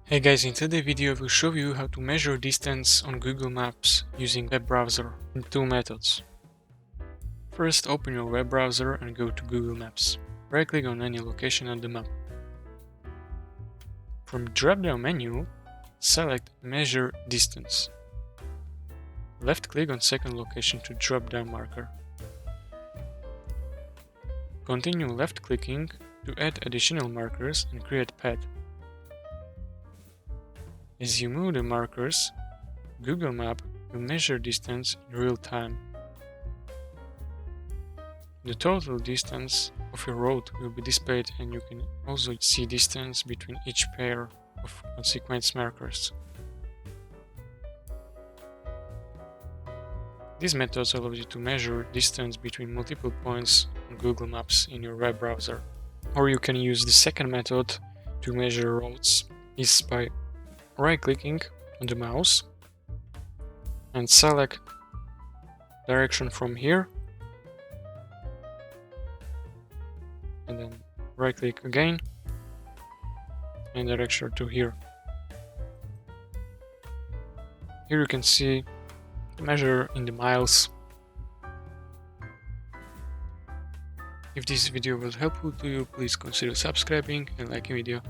Hey guys, in today's video I will show you how to measure distance on Google Maps using web browser in two methods. First, open your web browser and go to Google Maps. Right-click on any location on the map. From the drop-down menu, select Measure Distance. Left-click on second location to drop-down marker. Continue left-clicking to add additional markers and create path. As you move the markers, Google Map will measure distance in real time. The total distance of your road will be displayed, and you can also see distance between each pair of consequence markers. These methods allow you to measure distance between multiple points on Google Maps in your web browser. Or you can use the second method to measure roads, is by right-clicking on the mouse and select direction from here, and then right-click again and direction to here. Here you can see the measure in the miles. If this video was helpful to you, please consider subscribing and liking the video.